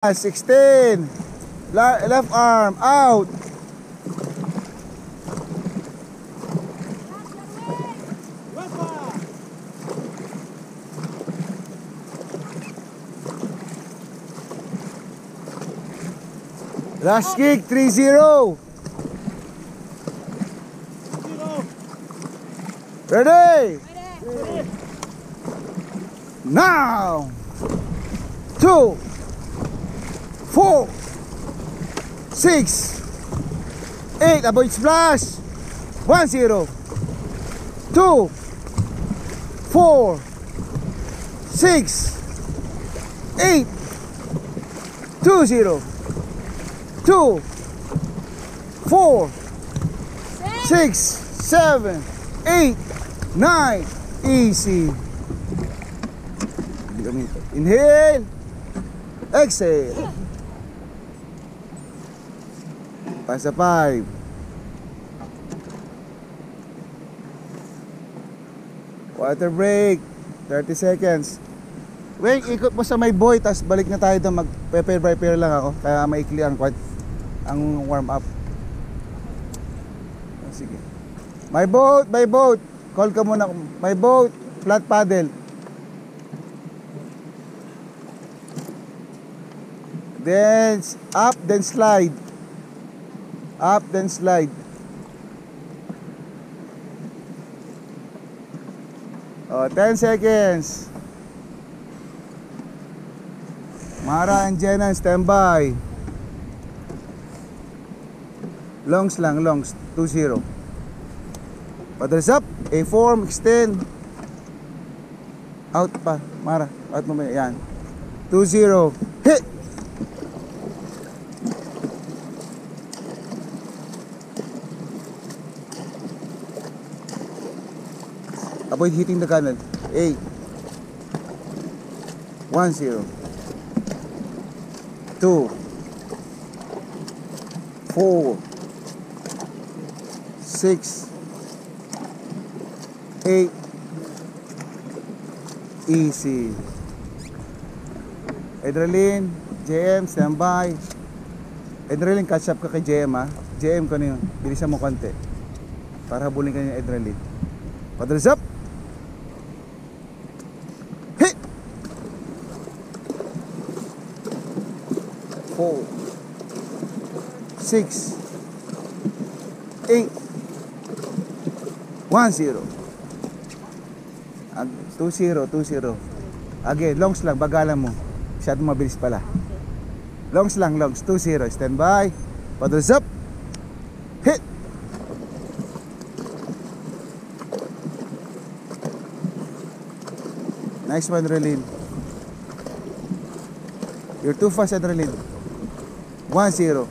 16. Left arm out. Last kick 3-0. Ready? Now 2 4 6 8. Avoid splash. 1-0. 2 4 6 8. 2-0. 2 4 6 7 8 9. Easy. Inhale. Exhale. Pass sa 5. Water break 30 seconds. Wait, ikot mo sa may buoy, tapos balik na tayo doon. Mag-prepare lang ako, kaya maikli ang warm up. Sige. My boat. Call ka muna. My boat, flat paddle. Then up, then slide. Up, then slide. Oh, 10 seconds. Mara and Jenna, standby. Longs lang, longs. 2-0. Paddles up. A-form, extend. Out pa, Mara. Out mo. Yan. 2-0. Hit! Avoid hitting the cannon. 8 1-0. 2 4 6 8. Easy. Adrenaline, JM, standby. Adrenaline, catch up ka kay JM, ha. JM ko na yun. Bilisan mo konti para habulin ka niya adrenaline. Paddles up. 4 6 8 1-0. 2-0. Again, longs lang, bagalan mo. Masyadong mabilis pala. Longs lang, longs. 2-0. Standby. Paddles up. Hit. Nice one, Relin. You're too fast, Adrenaline. 1-0.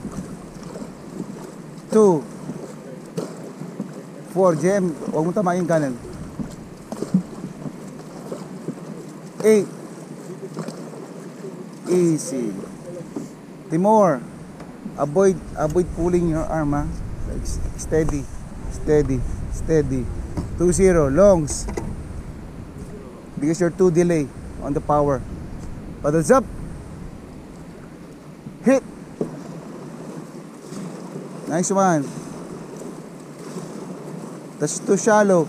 2 4. JM, huwag mo tamayin kanan. 8. Easy. Timor, avoid pulling your arm, ha. Steady. 2-0. Longs, because you're too delay on the power. Paddles up. Hit. Nice one. That's too shallow.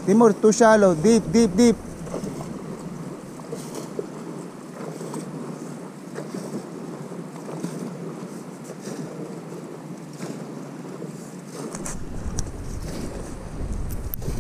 Timor, too shallow. Deep.